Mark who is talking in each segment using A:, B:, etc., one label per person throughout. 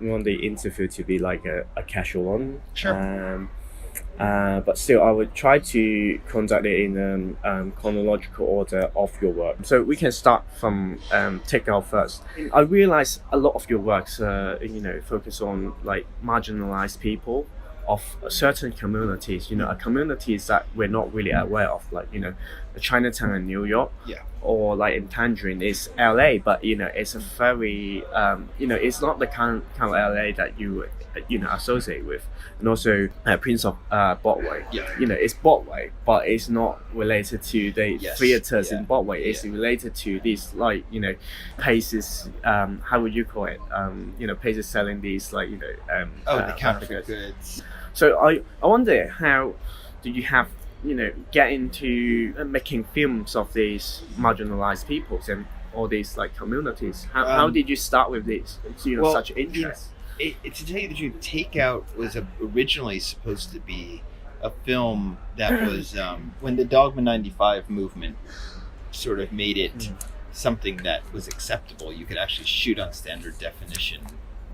A: want the interview to be like a casual one.
B: Sure.
A: But still, I would try to conduct it in chronological order of your work. So we can start from takeout first. I realize a lot of your works, focus on like marginalized people of certain communities. Communities that we're not really aware of, like Chinatown in New York.
B: Yeah.
A: Or like in Tangerine is LA, but it's a very it's not the kind of LA that you would associate with. And also Prince of Broadway.
B: Yeah.
A: It's Broadway, but it's not related to the theaters in Broadway. It's related to these places. How would you call it? Places selling these
B: the counterfeit goods.
A: So I wonder, how do you have get into making films of these marginalized peoples and all these like communities? How did you start with this? Such interest.
B: To tell you the truth, Takeout was originally supposed to be a film that was when the Dogma 95 movement sort of made it something that was acceptable. You could actually shoot on standard definition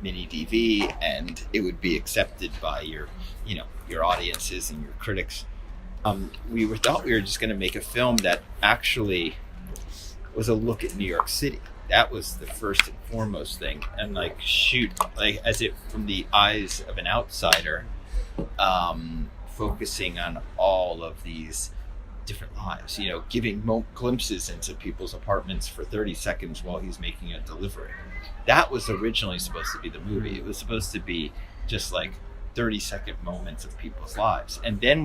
B: mini DV, and it would be accepted by your audiences and your critics. We thought we were just going to make a film that actually was a look at New York City. That was the first and foremost thing, and shoot as it from the eyes of an outsider, focusing on all of these different lives. Giving glimpses into people's apartments for 30 seconds while he's making a delivery. That was originally supposed to be the movie. It was supposed to be just 30-second moments of people's lives. And then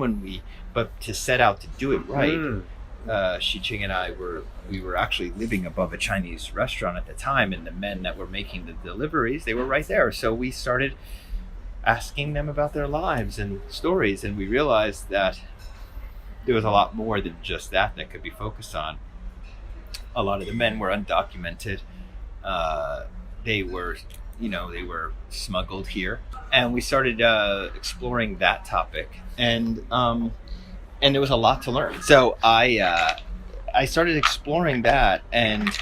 B: but to set out to do it right, Xi-Ching and I we were actually living above a Chinese restaurant at the time, and the men that were making the deliveries, they were right there. So we started asking them about their lives and stories, and we realized that there was a lot more than just that could be focused on. A lot of the men were undocumented. They were smuggled here, and we started exploring that topic, and there was a lot to learn. So I started exploring that, and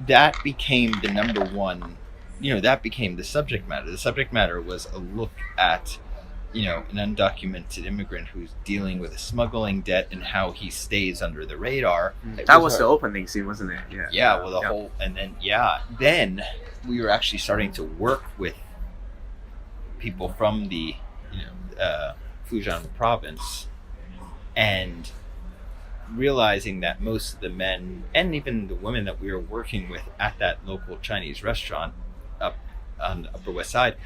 B: that became the number one. That became the subject matter. The subject matter was a look at an undocumented immigrant who's dealing with a smuggling debt and how he stays under the radar.
A: That was the opening scene, wasn't it? Yeah.
B: Yeah. Well, whole, and then we were actually starting to work with people from the Fujian province, and realizing that most of the men and even the women that we were working with at that local Chinese restaurant up on the Upper West Side,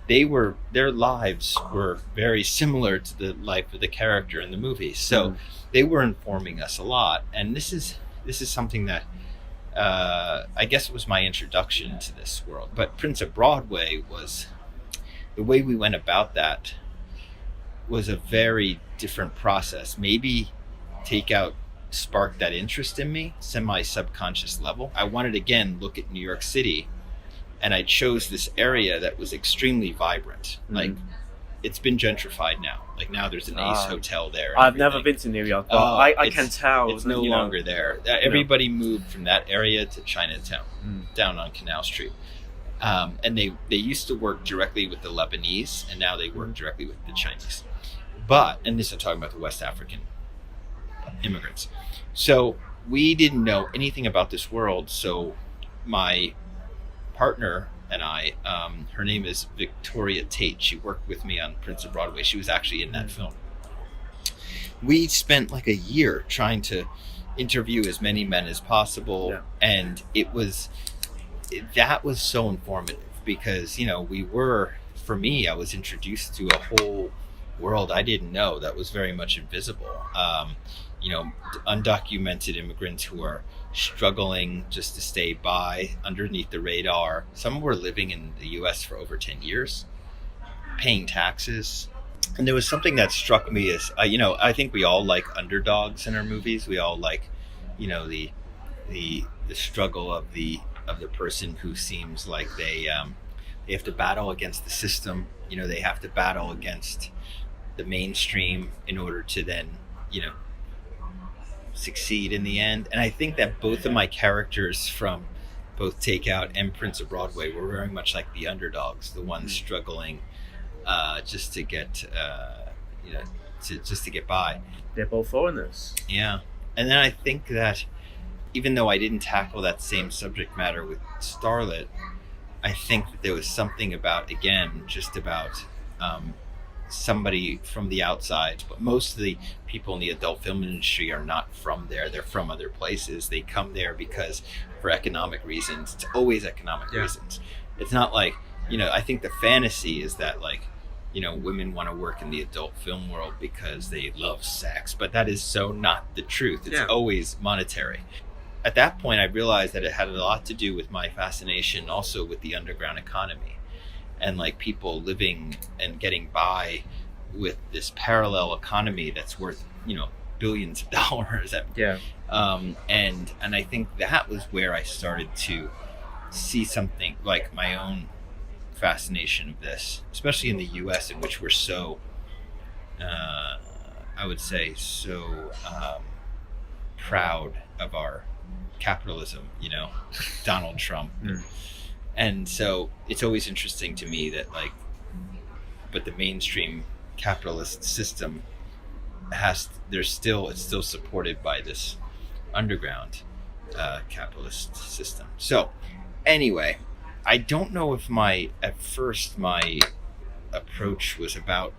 B: their lives were very similar to the life of the character in the movie. So they were informing us a lot, and this is something that I guess it was my introduction to this world. But Prince of Broadway was the way we went about that was a very different process. Maybe Takeout sparked that interest in me, semi-subconscious level. I wanted again look at New York City, and I chose this area that was extremely vibrant. It's been gentrified now. Now there's an Ace Hotel there.
A: I've never been to New York, but I can tell
B: it's no longer there. Everybody moved from that area to Chinatown, down on Canal Street. And they used to work directly with the Lebanese, and now they work directly with the Chinese. And this I'm talking about the West African immigrants. So we didn't know anything about this world. So my partner and I, her name is Victoria Tate. She worked with me on Prince of Broadway. She was actually in that film. We spent a year trying to interview as many men as possible, and that was so informative because for me, I was introduced to a whole world I didn't know that was very much invisible. Undocumented immigrants who are struggling just to stay by underneath the radar. Some were living in the US for over 10 years, paying taxes. And there was something that struck me as, I think we all like underdogs in our movies. We all like, the struggle of the person who seems like they have to battle against the system. They have to battle against the mainstream in order to then, succeed in the end. And I think that both of my characters from both Takeout and Prince of Broadway were very much like the underdogs, the ones struggling just to get just to get by.
A: They're both foreigners.
B: Yeah. And then I think that even though I didn't tackle that same subject matter with Starlet, I think that there was something about, again, just about somebody from the outside. But most of the people in the adult film industry are not from there. They're from other places. They come there because for economic reasons. It's always economic reasons. It's not like, I think the fantasy is that like, women want to work in the adult film world because they love sex, but that is so not the truth. It's always monetary. At that point, I realized that it had a lot to do with my fascination also with the underground economy and like people living and getting by with this parallel economy that's worth, billions of dollars. And I think that was where I started to see something like my own fascination of this, especially in the US, in which we're so I would say so proud of our capitalism, Donald Trump. And so it's always interesting to me that like, but the mainstream capitalist system it's still supported by this underground capitalist system. So anyway, I don't know if at first my approach was about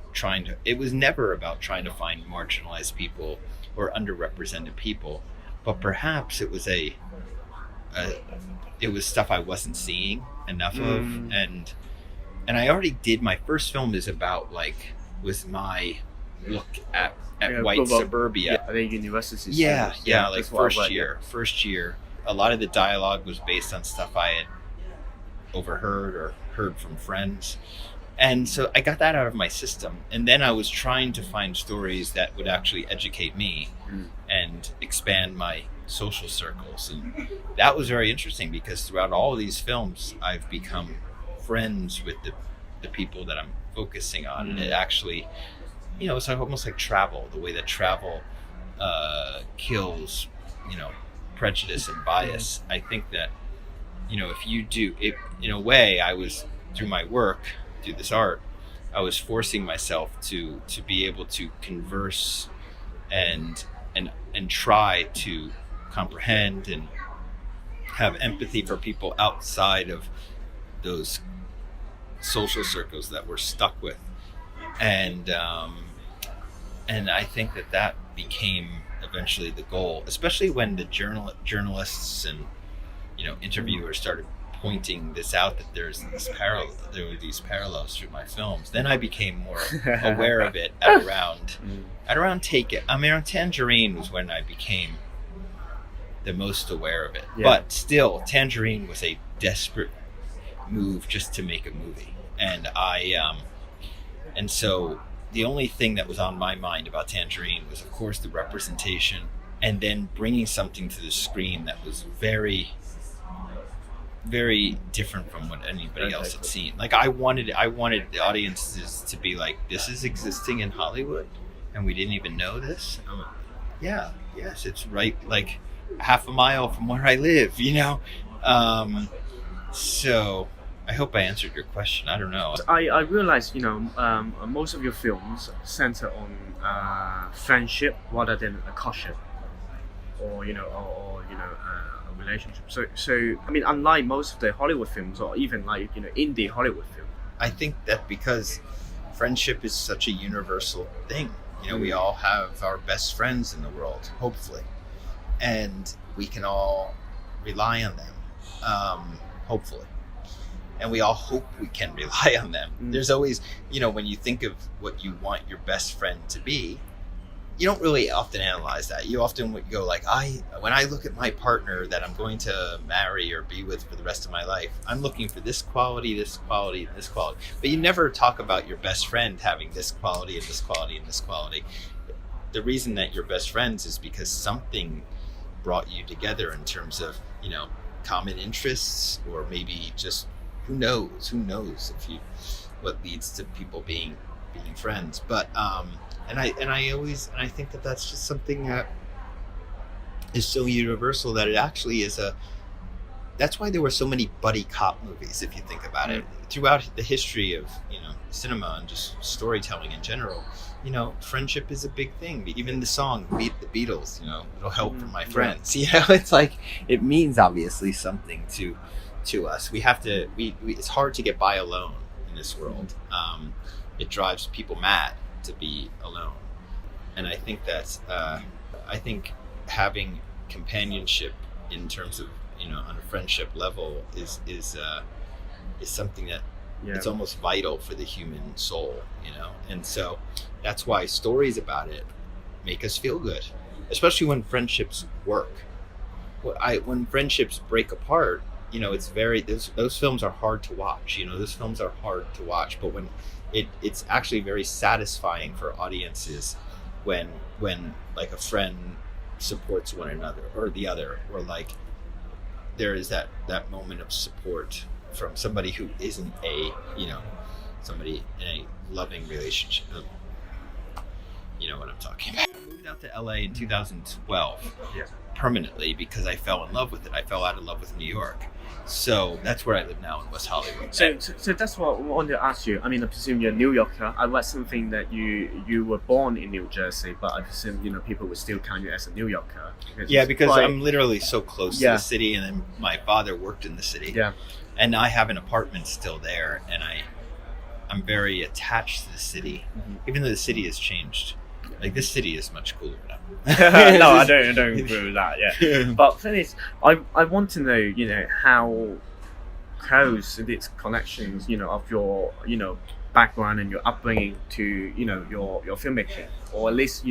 B: it was never about trying to find marginalized people or underrepresented people, but perhaps it was it was stuff I wasn't seeing enough of. And I already did, my first film was my look at white suburbia.
A: The university.
B: Like first year, a lot of the dialogue was based on stuff I had overheard or heard from friends. And so I got that out of my system. And then I was trying to find stories that would actually educate me and expand my social circles. And that was very interesting because throughout all of these films, I've become friends with the people that I'm focusing on. And it actually, it's almost like travel, the way that travel kills, prejudice and bias. I think that, if you do it, in a way, I was, through my work, through this art, I was forcing myself to be able to converse and try to comprehend and have empathy for people outside of those social circles that we're stuck with. And I think that became eventually the goal, especially when the journalists and interviewers started pointing this out, that there were these parallels through my films. Then I became more aware of it at around Take It. Around Tangerine was when I became the most aware of it. But still, Tangerine was a desperate move just to make a movie. And so the only thing that was on my mind about Tangerine was, of course, the representation, and then bringing something to the screen that was very, very different from what anybody else had seen. Like I wanted the audiences to be like, this is existing in Hollywood and we didn't even know this. Yes, it's right, like half a mile from where I live, so I hope I answered your question. I don't know.
A: I realized, most of your films center on friendship rather than a courtship, or a relationship. So I mean, unlike most of the Hollywood films, or even like indie Hollywood film,
B: I think that because friendship is such a universal thing. We all have our best friends in the world, hopefully, and we can all rely on them, hopefully. And we all hope we can rely on them. There's always, when you think of what you want your best friend to be, you don't really often analyze that. You often would go like, when I look at my partner that I'm going to marry or be with for the rest of my life, I'm looking for this quality, this quality, and this quality. But you never talk about your best friend having this quality and this quality and this quality. The reason that you're best friends is because something brought you together in terms of, common interests, or maybe just who knows what leads to people being friends. But and I think that that's just something that is so universal that it actually is that's why there were so many buddy cop movies, if you think about it. Throughout the history of, cinema and just storytelling in general, friendship is a big thing. Even the song, Beat the Beatles, it'll help for my friends. It's like, it means obviously something to us. We have to, it's hard to get by alone in this world. It drives people mad to be alone. And I think that's, I think having companionship in terms of, on a friendship level is something that it's almost vital for the human soul, and so that's why stories about it make us feel good, especially when friendships work. When friendships break apart, it's those films are hard to watch. Those films are hard to watch, but when it's actually very satisfying for audiences when like a friend supports one another or the other, or like there is that moment of support from somebody who isn't somebody in a loving relationship. You know what I'm talking about. I moved out to LA in 2012 permanently because I fell in love with it. I fell out of love with New York. So that's where I live now in West Hollywood.
A: So that's what I wanted to ask you. I mean, I presume you're a New Yorker. I read something that you were born in New Jersey, but I presume, people would still count you as a New Yorker.
B: Because I'm literally so close to the city, and then my father worked in the city. Yeah. And I have an apartment still there, and I'm very attached to the city, even though the city has changed. Like, this city is much cooler now.
A: No, I don't agree with that. Yeah, but the thing is, I want to know, how close these connections, of your, background and your upbringing to, your filmmaking, or at least,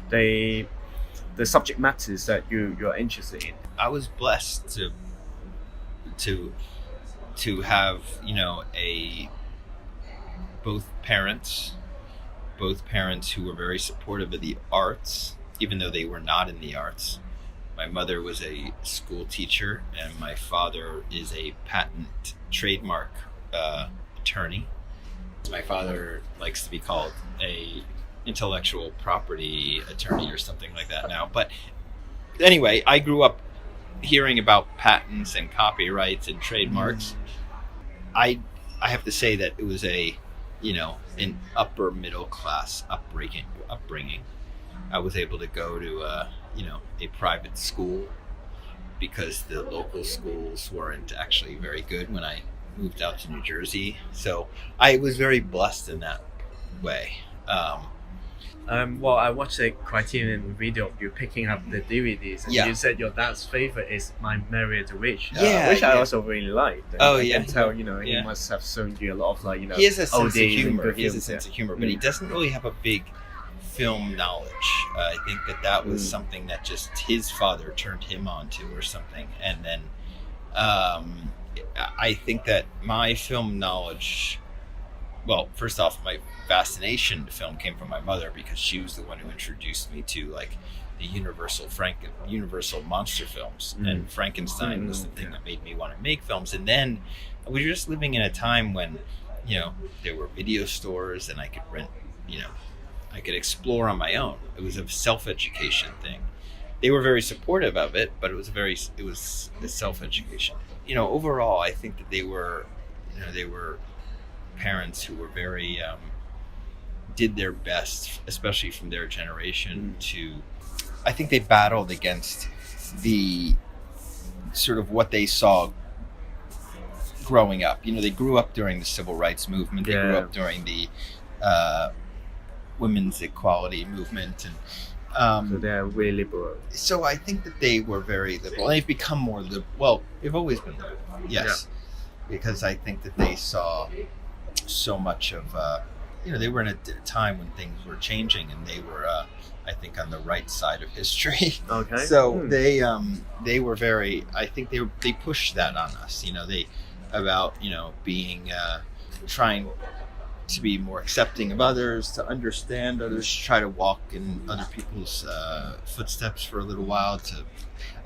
A: the subject matters that you're interested in.
B: I was blessed to have, both parents who were very supportive of the arts, even though they were not in the arts. My mother was a school teacher, and my father is a patent trademark attorney. My father likes to be called a intellectual property attorney or something like that now. But anyway, I grew up hearing about patents and copyrights and trademarks. I have to say that it was an upper middle class upbringing. I was able to go to a private school because the local schools weren't actually very good when I moved out to New Jersey. So I was very blessed in that way.
A: Well, I watched a Criterion video of you picking up the DVDs, and you said your dad's favorite is My Married Witch, which I also really liked. I can tell, he must have shown you a lot of
B: he has a sense of humor. He has a sense of humor, but he doesn't really have a big film knowledge. I think that was something that just his father turned him on to or something, and then I think that my film knowledge. Well, first off, my fascination to film came from my mother because she was the one who introduced me to like the Universal monster films, and Frankenstein was the thing that made me want to make films. And then we were just living in a time when, there were video stores and I could rent, I could explore on my own. It was a self-education thing. They were very supportive of it, but it was a self-education. Overall, I think that they were parents who were very did their best, especially from their generation, to I think they battled against the sort of what they saw growing up. They grew up during the civil rights movement. They grew up during the women's equality movement, and
A: so they're really liberal.
B: So I think that they were very liberal, and they've become more liberal. Well, they've always been liberal, yes, because I think that they saw so much of they were in a time when things were changing, and they were I think on the right side of history. Okay. So they were very, I think they pushed that on us, they about being trying to be more accepting of others, to understand others, to try to walk in other people's footsteps for a little while.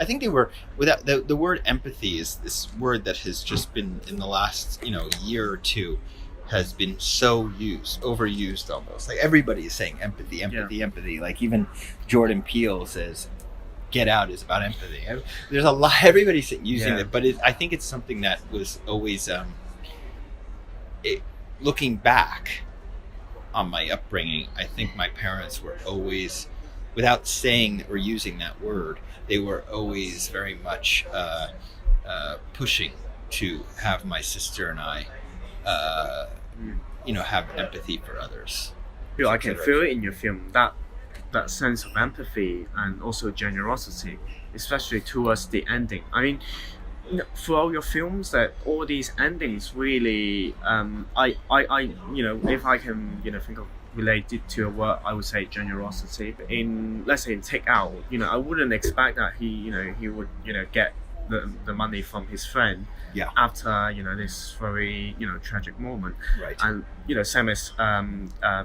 B: I think they were, without the word empathy is this word that has just been in the last year or two has been so overused almost. Like everybody is saying empathy. Like even Jordan Peele says get out is about empathy. There's a lot, everybody's using it, but I think it's something that was always, looking back on my upbringing, I think my parents were always, without saying or using that word, they were always very much pushing to have my sister and I, have empathy for others.
A: I can feel it in your film, that sense of empathy and also generosity, especially towards the ending. I mean, throughout your films, that all these endings really, I if I can, think of related to a word, I would say generosity. In, let's say, in Take Out, I wouldn't expect that he would, get the money from his friend after, this very, tragic moment.
B: Right.
A: And, same as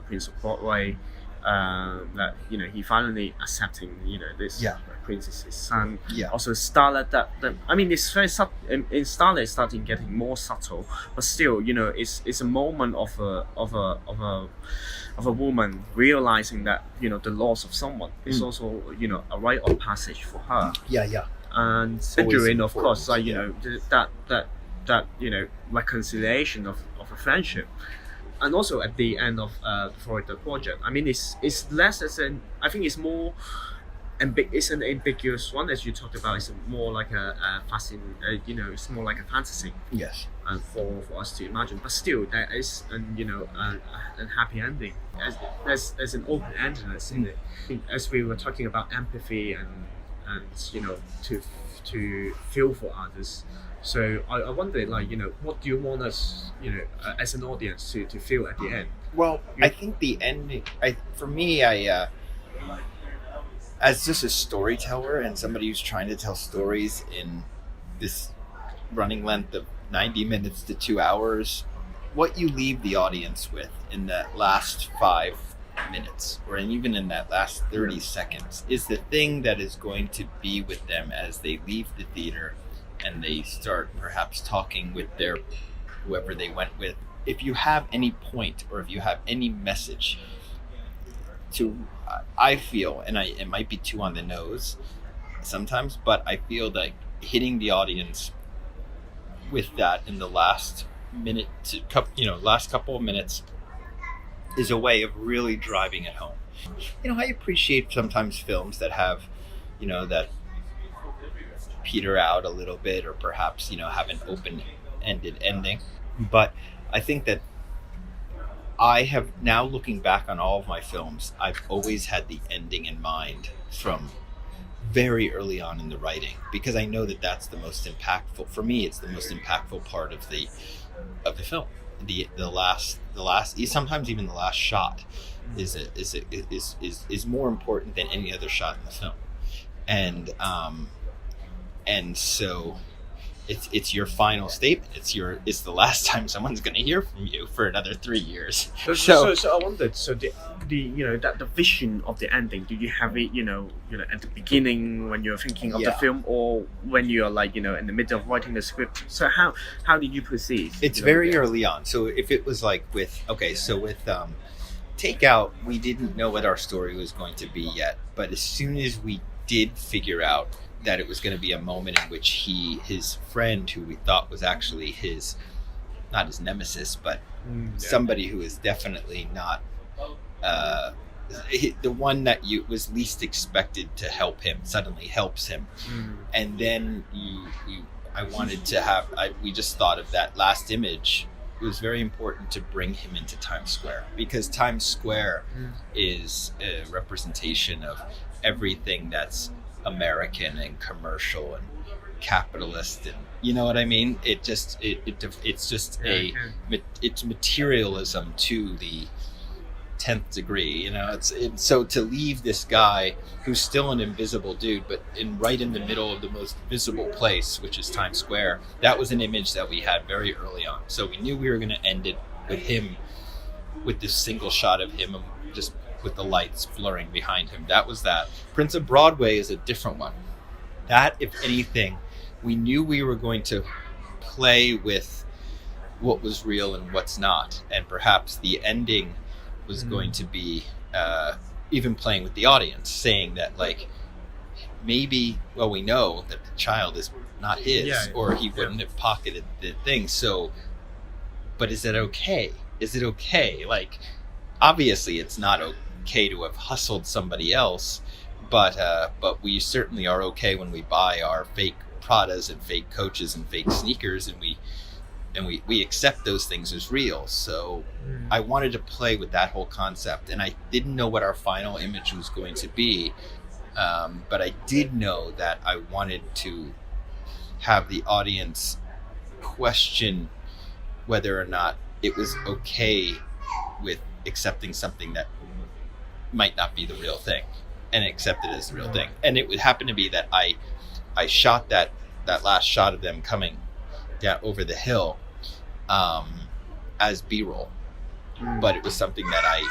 A: Prince of Broadway, that, he finally accepting, this princess's son.
B: Yeah.
A: Also Starlet, it's very subtle. In Starlet, it's starting getting more subtle, but still, it's a moment of a woman realizing that, the loss of someone is also, a rite of passage for her.
B: Yeah.
A: And during, of course, that reconciliation of a friendship. And also at the end of for the project, it's less as I think it's more it's an ambiguous one, as you talked about. It's more like it's more like a fantasy.
B: Yes.
A: For us to imagine, but still there is a happy ending. There's an open endedness in it. As we were talking about empathy and to feel for others. So I wonder, what do you want us, as an audience to feel at the end?
B: Well, I think the ending, for me, as just a storyteller and somebody who's trying to tell stories in this running length of 90 minutes to 2 hours, what you leave the audience with in that last 5 minutes, or even in that last 30 seconds, is the thing that is going to be with them as they leave the theater and they start perhaps talking with their whoever they went with. If you have any point, or if you have any message I feel, and it might be too on the nose sometimes, but I feel like hitting the audience with that in the last minute last couple of minutes is a way of really driving it home. I appreciate sometimes films that have, that peter out a little bit, or perhaps, have an open-ended ending. But I think that I have, now looking back on all of my films, I've always had the ending in mind from very early on in the writing, because I know that that's the most impactful, for me, it's the most impactful part of the film. The last, sometimes even the last shot is more important than any other shot in the film. And so it's your final statement. It's the last time someone's going to hear from you for another 3 years.
A: So I wondered. So the the vision of the ending. Do you have it at the beginning when you're thinking of the film, or when you're in the middle of writing the script? So how did you proceed?
B: It's very early on. So if it was with Take Out, we didn't know what our story was going to be yet. But as soon as we did figure out that it was going to be a moment in which his friend, who we thought was actually not his nemesis, but somebody who is definitely not the one that was least expected to help him, suddenly helps him. And then we just thought of that last image. It was very important to bring him into Times Square, because Times Square is a representation of everything that's American and commercial and capitalist, and you know what I mean. It's materialism to the 10th degree. So to leave this guy who's still an invisible dude, but right in the middle of the most visible place, which is Times Square, that was an image that we had very early on. So we knew we were going to end it with him, with this single shot of him just with the lights blurring behind him. That was that. Prince of Broadway is a different one. That, if anything, we knew we were going to play with what was real and what's not. And perhaps the ending was going to be even playing with the audience, saying that maybe, well, we know that the child is not his, or he wouldn't have pocketed the thing. So, but is it okay? Is it okay? Like, obviously it's not okay to have hustled somebody else, but we certainly are okay when we buy our fake Pradas and fake Coaches and fake sneakers, and we accept those things as real. So I wanted to play with that whole concept, and I didn't know what our final image was going to be, but I did know that I wanted to have the audience question whether or not it was okay with accepting something that might not be the real thing, and accept it as the real thing. And it would happen to be that I shot that last shot of them coming down over the hill as B-roll, but it was something that I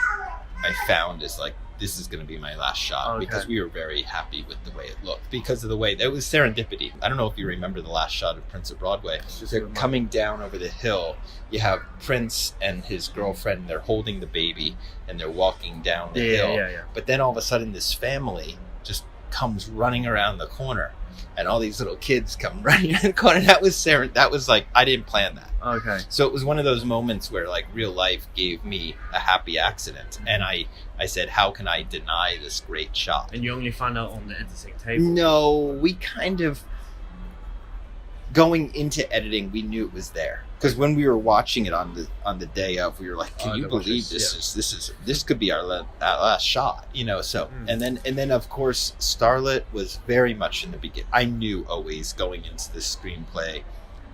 B: found is like, this is going to be my last shot, because we were very happy with the way it looked, because of the way that was serendipity. I don't know if you remember the last shot of Prince of Broadway. They're coming down over the hill. You have Prince and his girlfriend, they're holding the baby and they're walking down the hill. But then all of a sudden this family just comes running around the corner, and all these little kids come running around the corner. That was like, I didn't plan that. So it was one of those moments where like real life gave me a happy accident, and I said, how can I deny this great shot?
A: And you only found out on the editing table?
B: No, we kind of, going into editing, we knew it was there, because when we were watching it on the day of, we were like, can you believe this could be our last shot, you know? So and then of course Starlet was very much in the beginning. I knew always going into the screenplay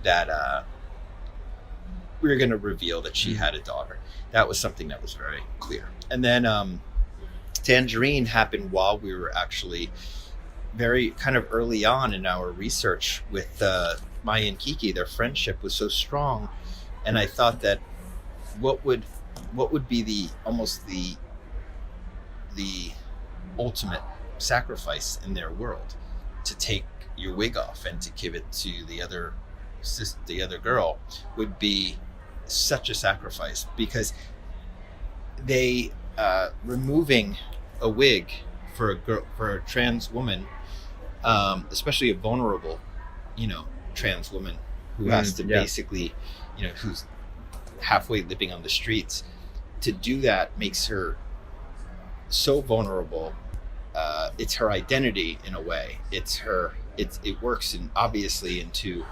B: that we were going to reveal that she had a daughter. That was something that was very clear. And then Tangerine happened while we were actually very kind of early on in our research with Maya and Kiki. Their friendship was so strong, and I thought that what would be the ultimate sacrifice in their world, to take your wig off and to give it to the other girl, would be such a sacrifice, because they removing a wig for a trans woman, especially a vulnerable, trans woman who has to basically, who's halfway living on the streets, to do that makes her so vulnerable. It's her identity in a way. It works obviously into,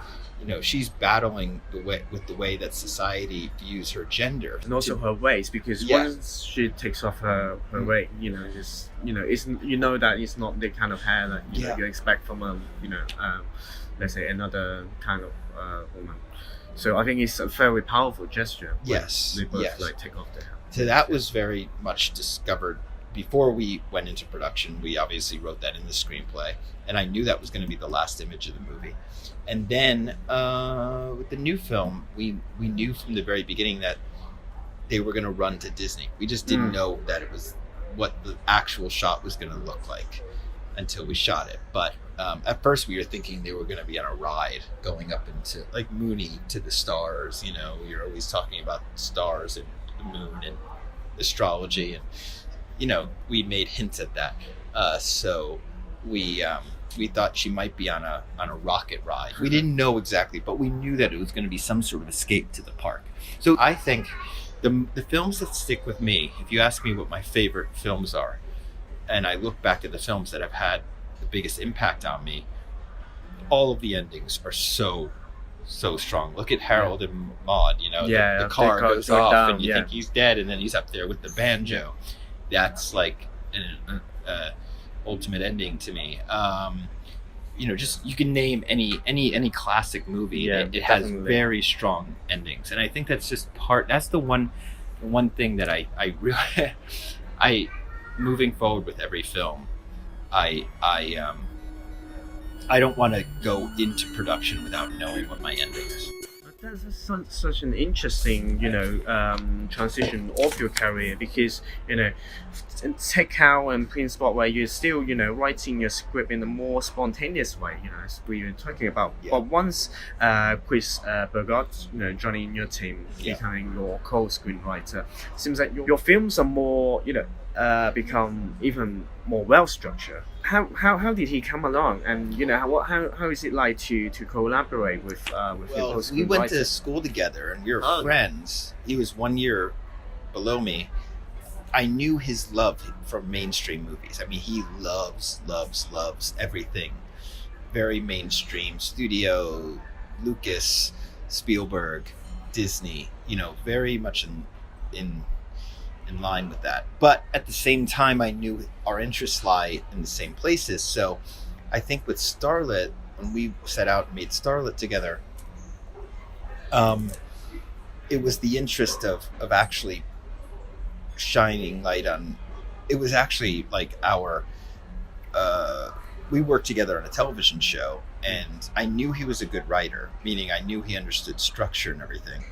B: she's battling with the way that society views her gender,
A: and also her waist, because once she takes off her wig, it's that it's not the kind of hair that you expect from a let's say another kind of woman. So I think it's a very powerful gesture. They both like take off their hair.
B: So that was very much discovered before we went into production. We obviously wrote that in the screenplay, and I knew that was going to be the last image of the movie. And then with the new film, we knew from the very beginning that they were going to run to Disney. We just didn't know that it was what the actual shot was going to look like until we shot it. But at first we were thinking they were going to be on a ride going up into like Mooney to the stars. You're always talking about stars and the moon and astrology, and we made hints at that. So we thought she might be on a rocket ride. We didn't know exactly, but we knew that it was going to be some sort of escape to the park. So I think the films that stick with me, if you ask me what my favorite films are, and I look back at the films that have had the biggest impact on me, all of the endings are so strong. Look at Harold and Maude, the car goes off down, and you think he's dead, and then he's up there with the banjo. That's like an ultimate ending to me. Just you can name any classic movie. It has very strong endings, and I think that's just that's the one thing that I really moving forward with every film, I don't want to go into production without knowing what my ending is.
A: That's such an interesting, transition of your career, because, take Hal and Prince Broadway, you're still, writing your script in a more spontaneous way, as we were talking about. But once Chris Bergot, joining your team, becoming your co-screenwriter, seems like your films are more, become even more well-structured. how did he come along, and how is it like to collaborate with
B: well, we went to school together and we were friends. He was 1 year below me. I knew his love from mainstream movies. I mean, he loves everything very mainstream, studio, Lucas, Spielberg, Disney, very much in line with that. But at the same time, I knew our interests lie in the same places. So I think with Starlet, when we set out and made Starlet together, it was the interest of actually shining light on, it was actually like we worked together on a television show, and I knew he was a good writer, meaning I knew he understood structure and everything.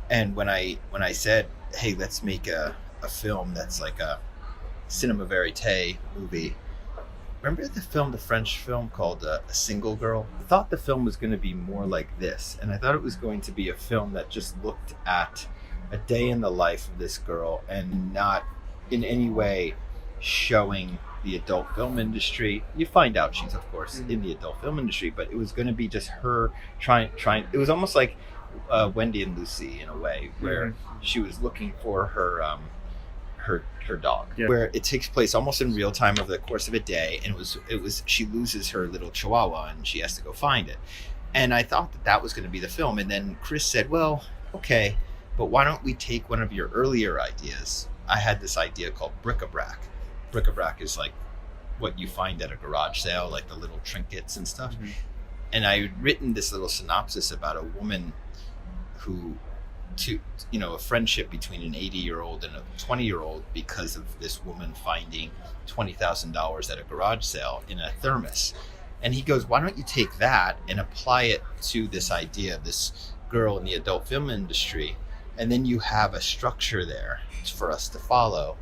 B: And when I said, hey, let's make a film that's like a cinema verite movie. Remember the French film called A Single Girl? I thought the film was going to be more like this, and I thought it was going to be a film that just looked at a day in the life of this girl and not in any way showing the adult film industry. You find out she's, of course, in the adult film industry, but it was going to be just her trying. It was almost like Wendy and Lucy in a way, where she was looking for her dog, where it takes place almost in real time over the course of a day, and it was she loses her little chihuahua and she has to go find it. And I thought that was going to be the film, and then Chris said, well, okay, but why don't we take one of your earlier ideas? I had this idea called bric-a-brac. Bric-a-brac is like what you find at a garage sale, like the little trinkets and stuff. And I had written this little synopsis about a woman who, a friendship between an 80-year-old and a 20-year-old because of this woman finding $20,000 at a garage sale in a thermos. And he goes, why don't you take that and apply it to this idea of this girl in the adult film industry, and then you have a structure there for us to follow.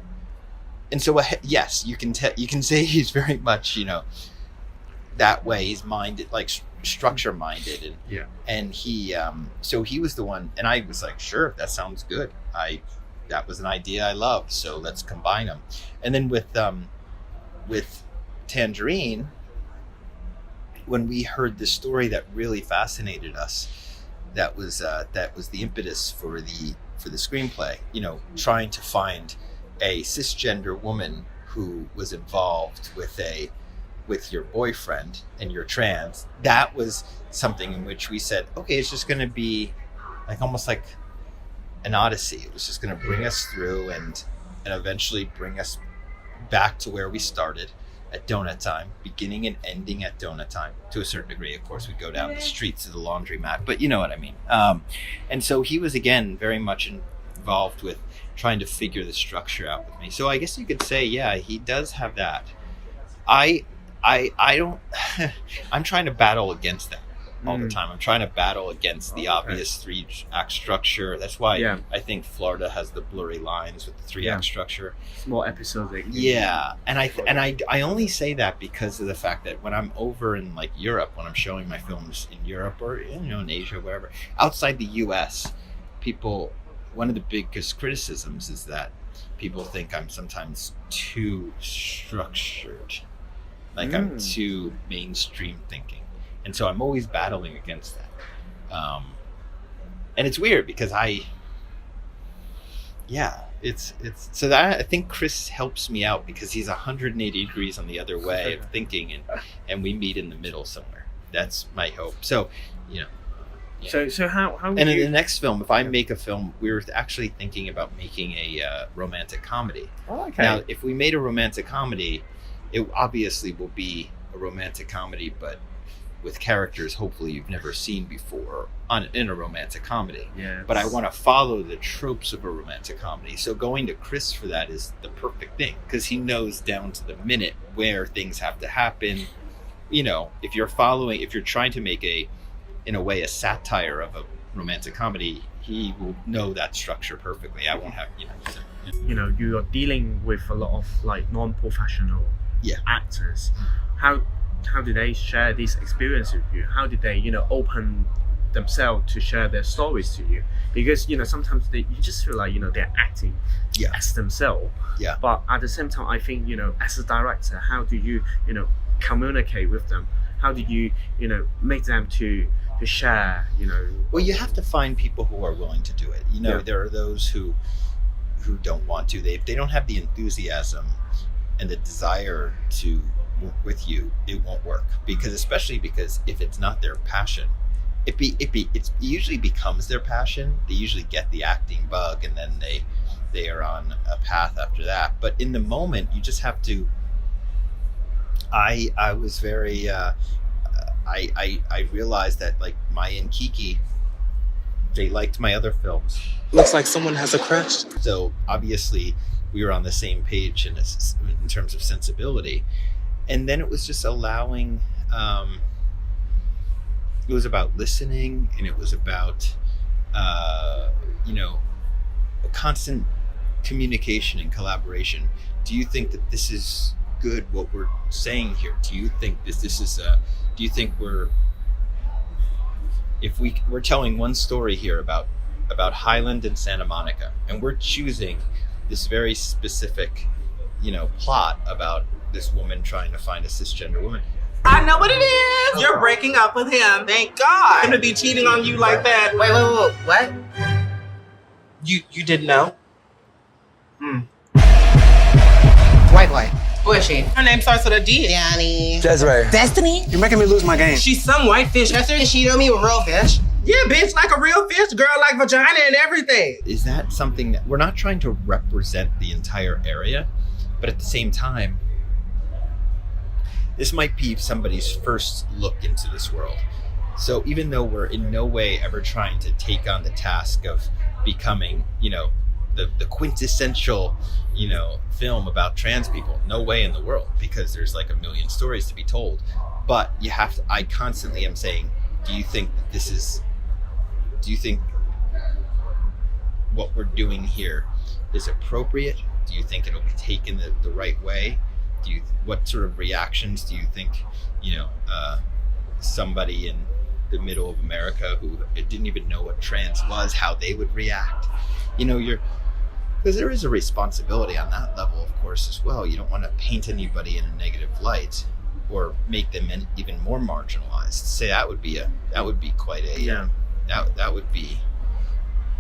B: And so, yes, you can say he's very much, that way. He's minded, like structure minded, and he so he was the one, and I was like, sure, that sounds good. That was an idea I loved, so let's combine them. And then with Tangerine, when we heard the story that really fascinated us, that was the impetus for the screenplay. Trying to find a cisgender woman who was involved with your boyfriend and you're trans. That was something in which we said, okay, it's just going to be like almost like an odyssey. It was just going to bring us through and eventually bring us back to where we started at donut time, beginning and ending at donut time to a certain degree. Of course, we go down the streets to the laundromat, but you know what I mean. And so he was, again, very much involved with trying to figure the structure out with me. So I guess you could say, yeah, he does have that. I don't, I'm trying to battle against that all the time. I'm trying to battle against the obvious 3-act structure. That's why I think Florida has the blurry lines with the 3-act structure.
A: It's more episodic.
B: Yeah. And I only say that because of the fact that when I'm over in like Europe, when I'm showing my films in Europe or, in Asia, wherever, outside the US, one of the biggest criticisms is that people think I'm sometimes too structured. Like I'm too mainstream thinking. And so I'm always battling against that. And it's weird because it's so that I think Chris helps me out because he's 180 degrees on the other way of thinking, and we meet in the middle somewhere. That's my hope. So,
A: So how
B: and in the next film, if I make a film, we're actually thinking about making a romantic comedy.
A: Oh, okay.
B: Now, if we made a romantic comedy, it obviously will be a romantic comedy, but with characters hopefully you've never seen before in a romantic comedy.
A: Yeah.
B: But I want to follow the tropes of a romantic comedy. So going to Chris for that is the perfect thing because he knows down to the minute where things have to happen. If you're trying to make in a way a satire of a romantic comedy, he will know that structure perfectly. I won't have, so,
A: you are dealing with a lot of like non-professional actors. How did they share this experience with you? How did they, open themselves to share their stories to you, because sometimes you just feel like they're acting as themselves.
B: Yeah.
A: But at the same time, I think as a director, how do you communicate with them? How do you make them to share?
B: Well, you have to find people who are willing to do it. There are those who don't want to. They don't have the enthusiasm and the desire to work with you. It won't work, especially because if it's not their passion, it usually becomes their passion. They usually get the acting bug, and then they are on a path after that. But in the moment, you just have to. I was very. I realized that like Maya and Kiki, they liked my other films.
C: Looks like someone has a crush.
B: So obviously we were on the same page in terms of sensibility. And then it was just allowing, it was about listening, and it was about, constant communication and collaboration. Do you think that this is good, what we're saying here? Do you think this is do you think we're telling one story here about Highland and Santa Monica, and we're choosing this very specific, plot about this woman trying to find a cisgender woman.
C: I know what it is. You're breaking up with him. Thank God. I'm gonna be cheating on you like that.
D: Wait, what?
C: You didn't know?
D: White. Who is she?
C: Her name starts with a D.
D: Danny.
E: Desiree.
D: Destiny?
E: You're making me lose my game.
C: She's some white fish.
D: That's her. She know me with real fish.
C: Yeah, bitch, like a real fish, girl, like vagina and everything.
B: Is that something that we're not trying to represent the entire area, but at the same time, this might be somebody's first look into this world. So even though we're in no way ever trying to take on the task of becoming, the quintessential, film about trans people, no way in the world, because there's like a million stories to be told. But I constantly am saying, do you think what we're doing here is appropriate? Do you think it'll be taken the right way? What sort of reactions do you think, somebody in the middle of America who didn't even know what trans was, how they would react? Because there is a responsibility on that level, of course, as well. You don't want to paint anybody in a negative light or make them even more marginalized. Say that would be quite a that would be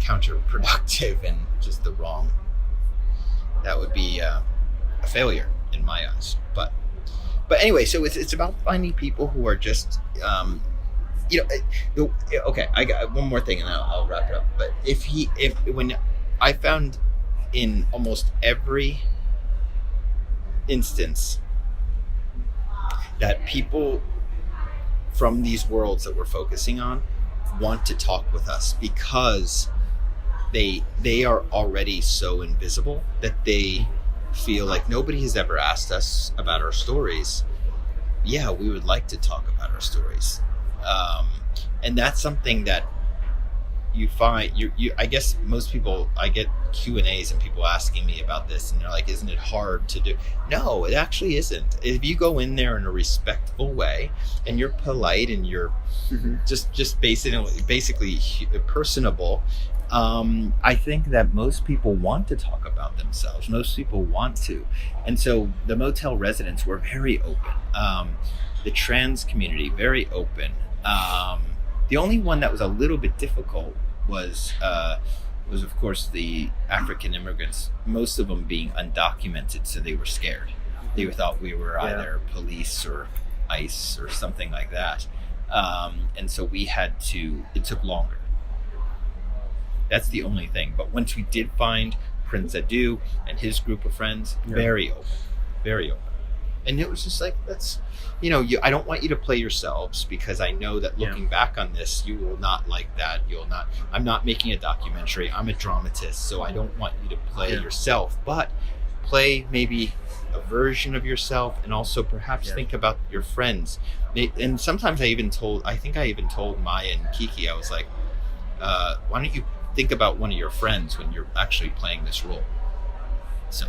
B: counterproductive and just the wrong. That would be a failure in my eyes. But anyway, so it's about finding people who are just okay. I got one more thing and then I'll wrap it up. But when I found in almost every instance that people from these worlds that we're focusing on want to talk with us because they are already so invisible that they feel like nobody has ever asked us about our stories. Yeah, we would like to talk about our stories. And that's something that you find, I guess most people, I get Q&As and people asking me about this and they're like, isn't it hard to do? No, it actually isn't. If you go in there in a respectful way and you're polite and you're just basically personable, I think that most people want to talk about themselves. Most people want to. And so the motel residents were very open. The trans community, very open. The only one that was a little bit difficult was of course the African immigrants, most of them being undocumented, so they were scared. They thought we were either police or ICE or something like that. And so it took longer. That's the only thing. But once we did find Prince Adu and his group of friends, very open. And it was just like, I don't want you to play yourselves, because I know that looking back on this, you will not like that. I'm not making a documentary. I'm a dramatist, so I don't want you to play yourself, but play maybe a version of yourself, and also perhaps think about your friends. And sometimes I think I even told Maya and Kiki, I was like, why don't you think about one of your friends when you're actually playing this role? So,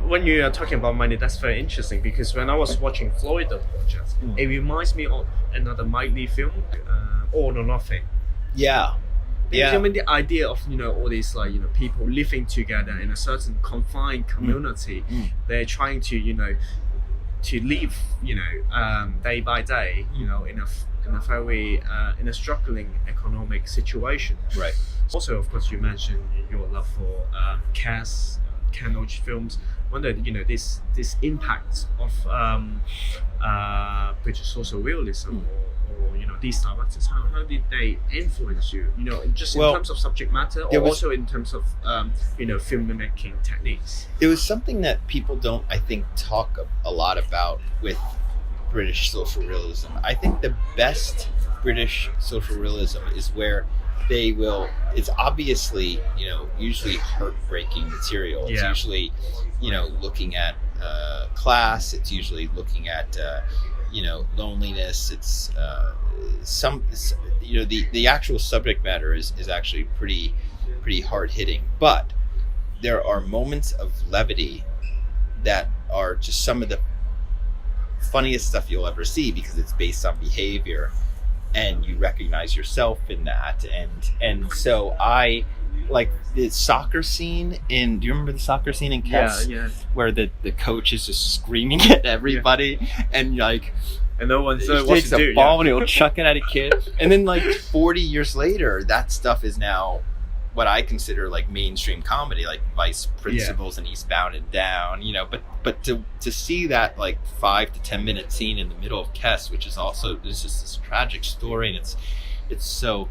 A: when you are talking about money, that's very interesting, because when I was watching Florida Project, it reminds me of another Mike Lee film, all or nothing.
B: Yeah.
A: Because, I mean, the idea of all these people living together in a certain confined community, they're trying to to live day by day in a very in a struggling economic situation.
B: Right.
A: Also, of course, you mentioned your love for Ken Loach films. Wonder this impact of British social realism or these directors, how did they influence you? Just in terms of subject matter, or also in terms of filmmaking techniques.
B: It was something that people don't, I think, talk a lot about with British social realism. I think the best British social realism is where they will. It's obviously usually heartbreaking material. It's usually looking at class. It's usually looking at loneliness. It's the actual subject matter is actually pretty hard hitting, but there are moments of levity that are just some of the funniest stuff you'll ever see, because it's based on behavior and you recognize yourself in that. And so I like the soccer scene do you remember the soccer scene in Kes?
A: Yeah.
B: Where the coach is just screaming at everybody and
A: no one
B: he takes a ball and he'll chuck it at a kid. And then 40 years later, that stuff is now what I consider mainstream comedy, like Vice Principals and Eastbound and Down, but to see that 5 to 10 minute scene in the middle of Kes, which is also, there's just this tragic story, and it's so,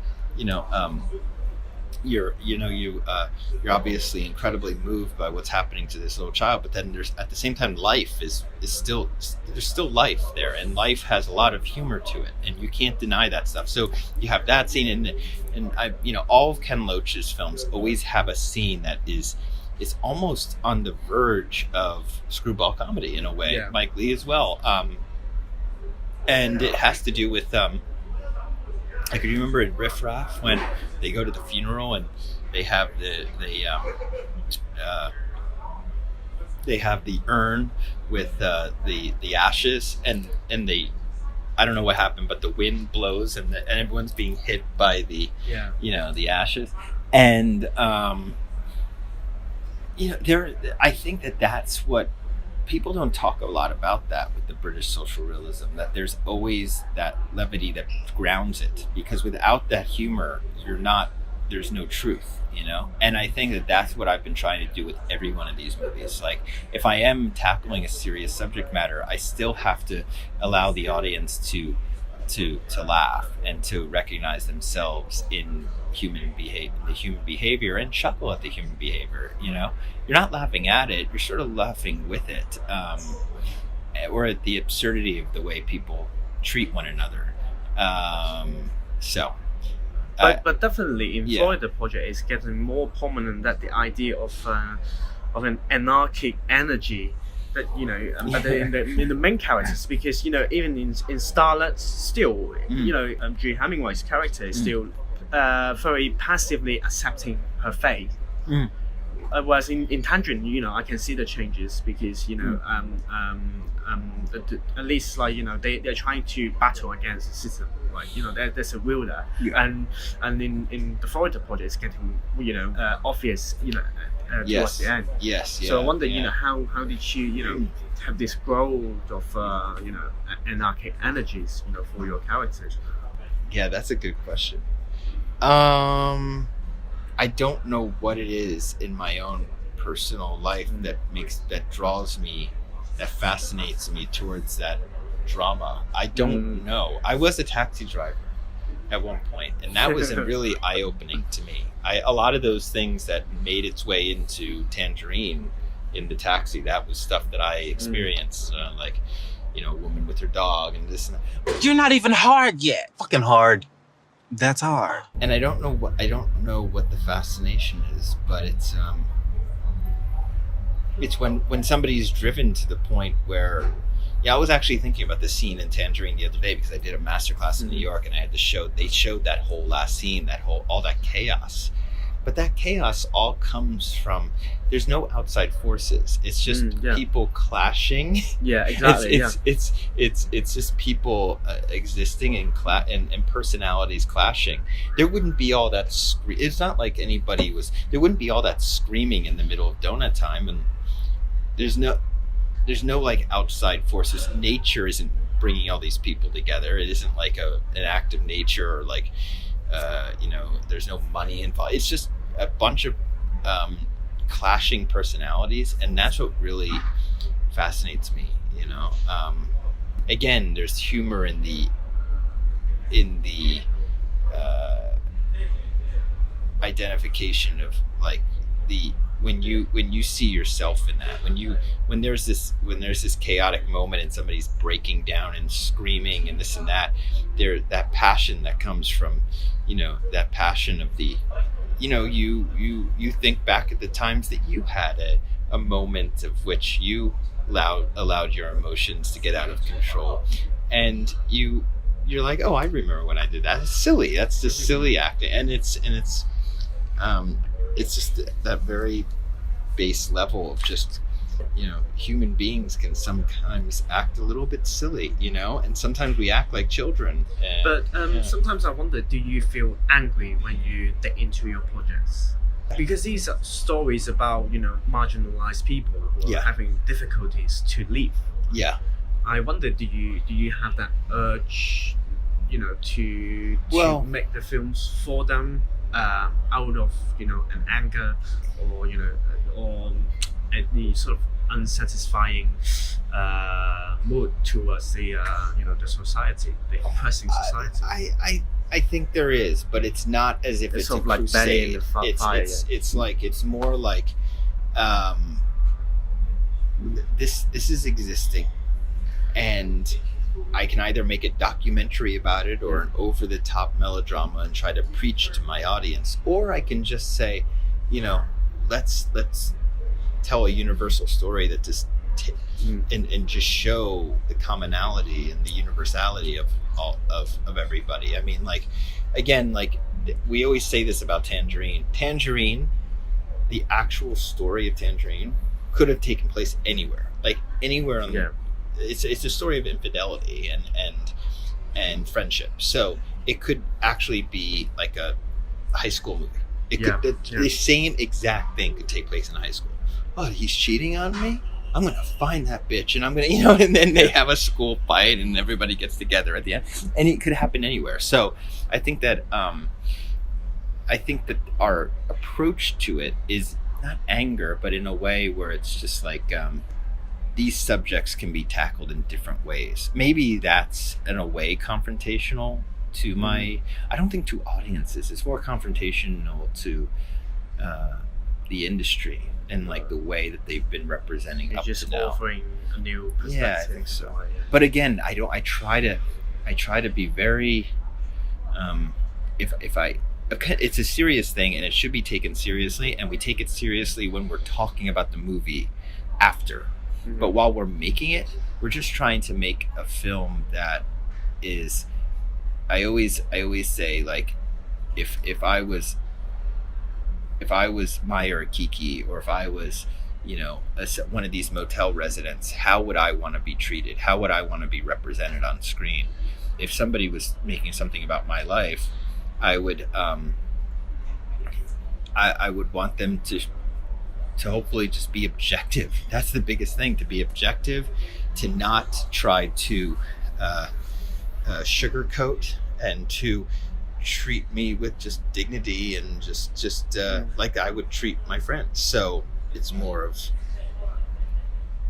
B: you're obviously incredibly moved by what's happening to this little child, but then there's at the same time life is still, there's still life there, and life has a lot of humor to it, and you can't deny that stuff. So you have that scene, and I all of Ken Loach's films always have a scene that is almost on the verge of screwball comedy in a way. Mike Leigh as well, and it has to do with do you remember in Riff Raff when they go to the funeral and they have they have the urn with the ashes and they, I don't know what happened, but the wind blows and everyone's being hit by the the ashes, and I think that's what people don't talk a lot about, that with the British social realism, that there's always that levity that grounds it, because without that humor, there's no truth, and I think that's what I've been trying to do with every one of these movies. If I am tackling a serious subject matter, I still have to allow the audience to laugh and to recognize themselves in the human behavior and chuckle at the human behavior. You're not laughing at it, you're sort of laughing with it, or at the absurdity of the way people treat one another.
A: But definitely in Florida Project, it's getting more prominent that the idea of an anarchic energy that but in the main characters, because even in Starlet, still Drew Hemingway's character is still very passively accepting her fate. Whereas in Tangerine, I can see the changes, because at least they're trying to battle against the system. There's a will there, and in the Florida Project, it's getting obvious towards the end. So I wonder how did you have this growth of anarchic energies for your characters?
B: Yeah, that's a good question. I don't know what it is in my own personal life that draws me, that fascinates me towards that drama. I don't know. I was a taxi driver at one point, and that was really eye-opening to me. A lot of those things that made its way into Tangerine in the taxi, that was stuff that I experienced, a woman with her dog and this and that.
C: You're not even hard yet. Fucking hard. That's hard.
B: And I don't know what the fascination is, but it's when somebody's driven to the point where, I was actually thinking about this scene in Tangerine the other day, because I did a masterclass in New York, and I had to they showed that whole last scene, all that chaos, but that chaos all comes from, there's no outside forces. It's just people clashing.
A: Yeah, exactly.
B: It's just people existing and personalities clashing. There wouldn't be all that it's not like there wouldn't be all that screaming in the middle of donut time, and there's no like outside forces. Nature isn't bringing all these people together. It isn't like an act of nature, or like there's no money involved. It's just a bunch of clashing personalities, and that's what really fascinates me. Again, there's humor in the identification of like when you see yourself in that, when there's this chaotic moment and somebody's breaking down and screaming and this and that, that passion that comes from that passion of the you think back at the times that you had a moment of which you allowed your emotions to get out of control, and you're like, oh, I remember when I did that. It's silly. That's just silly acting, and it's just that very base level of just human beings can sometimes act a little bit silly, and sometimes we act like children.
A: But sometimes I wonder, do you feel angry when you dig into your projects? Because these are stories about marginalized people who are having difficulties to live.
B: Yeah.
A: I wonder, do you have that urge, to make the films for them out of an anger, or or any sort of unsatisfying mood towards the the society, the oppressing society?
B: I think there is, but it's not as if it's
A: sort
B: a
A: of like
B: crusade.
A: the fire.
B: It's more like this is existing, and I can either make a documentary about it or an over-the-top melodrama and try to preach to my audience, or I can just say, let's tell a universal story that just and just show the commonality and the universality of everybody. I mean, like, again, like we always say this about Tangerine, the actual story of Tangerine could have taken place anywhere on it's a story of infidelity and friendship, so it could actually be like a high school movie. The same exact thing could take place in high school. Oh, he's cheating on me? I'm gonna find that bitch, and I'm gonna, and then they have a school fight, and everybody gets together at the end, and it could happen anywhere. So I think that our approach to it is not anger, but in a way where it's just like these subjects can be tackled in different ways. Maybe that's in a way confrontational to my. I don't think to audiences. It's more confrontational to the industry and like the way that they've been representing up
A: just
B: to now.
A: Offering a new perspective.
B: Yeah, I think so. But again, I try to be very it's a serious thing, and it should be taken seriously, and we take it seriously when we're talking about the movie after. But while we're making it, we're just trying to make a film that is, I always say, like, if I was Maya or Kiki, or if I was, one of these motel residents, how would I want to be treated? How would I want to be represented on screen? If somebody was making something about my life, I would I would want them to hopefully just be objective. That's the biggest thing, to be objective, to not try to sugarcoat, and to treat me with just dignity and just like I would treat my friends. So it's more of,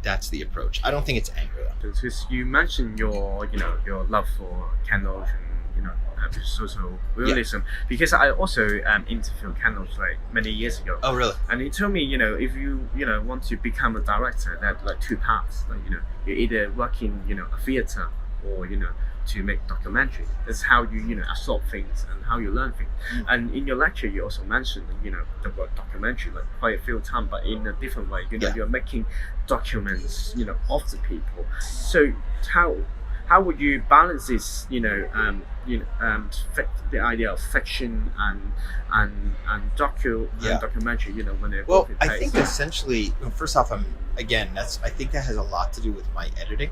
B: that's the approach. I don't think it's anger though.
A: Because you mentioned your love for candles and social realism, because I also interviewed candles like many years ago.
B: Oh, really?
A: And he told me, if you want to become a director, that like two paths. Like you either work in a theater, or to make documentary. That's how you absorb things and how you learn things. And in your lecture, you also mentioned the word documentary like quite a few times, but in a different way. You're making documents of the people. So how would you balance this? The idea of fiction and documentary. When they're
B: well, I think essentially, first off, I think that has a lot to do with my editing.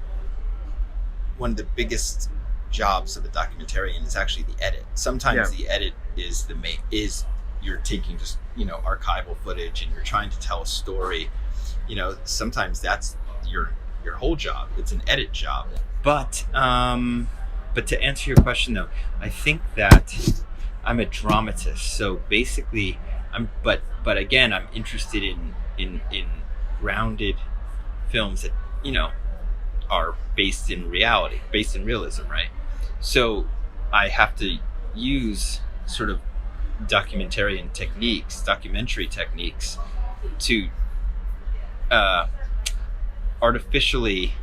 B: One of the biggest jobs of a documentarian is actually the edit. Sometimes the edit is you're taking just archival footage and you're trying to tell a story. Sometimes that's your whole job. It's an edit job. But to answer your question though, I think that I'm a dramatist. So basically, but again, I'm interested in grounded films that are based in reality, based in realism, right? So I have to use sort of documentary techniques to artificially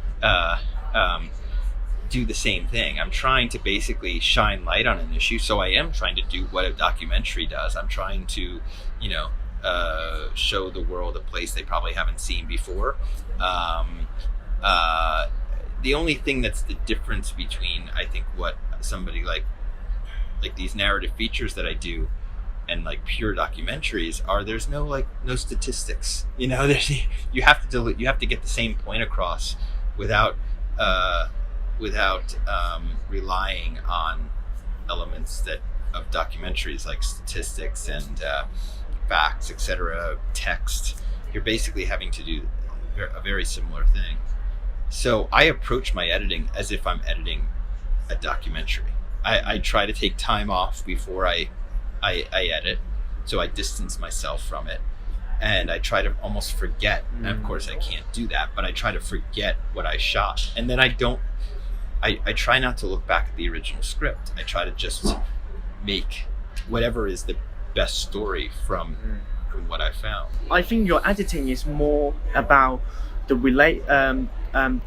B: do the same thing. I'm trying to basically shine light on an issue. So I am trying to do what a documentary does. I'm trying to, show the world a place they probably haven't seen before. The only thing that's the difference between, I think, what somebody like these narrative features that I do and like pure documentaries are, there's no statistics. You have to get the same point across without relying on elements of documentaries like statistics and facts, etc., text. You're basically having to do a very similar thing. So I approach my editing as if I'm editing a documentary. I try to take time off before I edit, so I distance myself from it, and I try to almost forget. And of course, I can't do that, but I try to forget what I shot, and then I try not to look back at the original script. I try to just make whatever is the best story from what I found.
A: I think your editing is more about the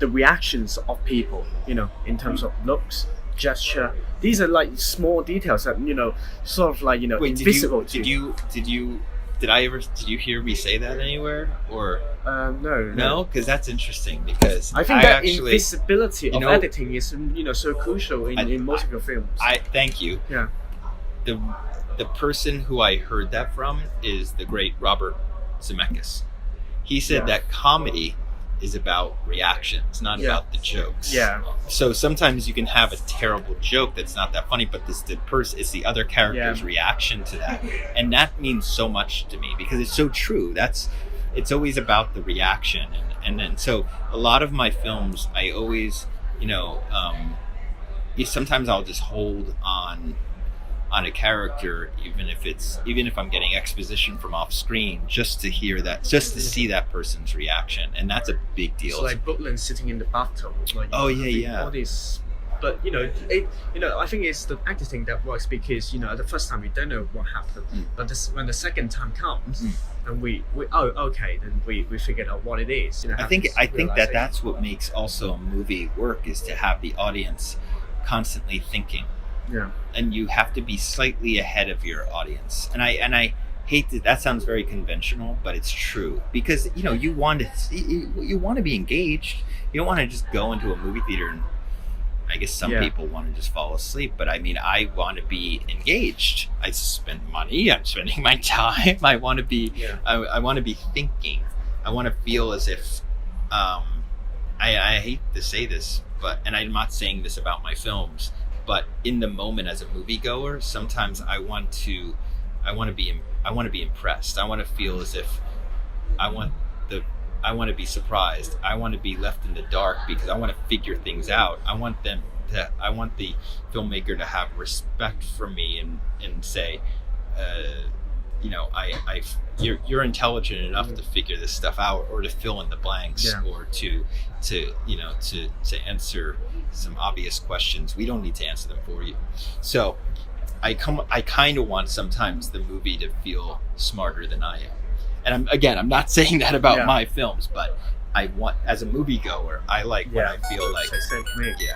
A: reactions of people, in terms of looks, gesture. These are like small details that sort of like
B: Wait,
A: invisible.
B: Did you hear me say that anywhere, or no? Because that's interesting, because
A: I think invisibility of editing is so crucial in most of your films.
B: I thank you.
A: Yeah.
B: The person who I heard that from is the great Robert Zemeckis. He said that comedy is about reactions, not about the jokes.
A: Yeah.
B: So sometimes you can have a terrible joke that's not that funny, but it's the other character's reaction to that, and that means so much to me because it's so true. It's always about the reaction, and then so a lot of my films, I always, sometimes I'll just hold on a character, even if I'm getting exposition from off screen, just to hear that, just to see that person's reaction, and that's a big deal.
A: It's like Brooklyn sitting in the bathtub.
B: All this,
A: but I think it's the editing that works because the first time we don't know what happened, but when the second time comes, and we then we figured out what it is.
B: I think that's what makes also a movie work, is to have the audience constantly thinking.
A: Yeah. And
B: you have to be slightly ahead of your audience. And I hate that sounds very conventional, but it's true, because you want to be engaged. You don't want to just go into a movie theater and, I guess some people want to just fall asleep, but I mean, I want to be engaged. I spend money. I'm spending my time. I want to be. I want to be thinking. I want to feel as if. I hate to say this, and I'm not saying this about my films, but in the moment as a moviegoer, sometimes I want to be impressed. I want to feel as if I want to be surprised. I want to be left in the dark because I want to figure things out. I want the filmmaker to have respect for me and say, you're intelligent enough to figure this stuff out, or to fill in the blanks, or to answer some obvious questions. We don't need to answer them for you. So I kind of want sometimes the movie to feel smarter than I am. And I'm not saying that about my films, but I want, as a moviegoer, I like when I feel like.
A: Same to me.
B: Yeah.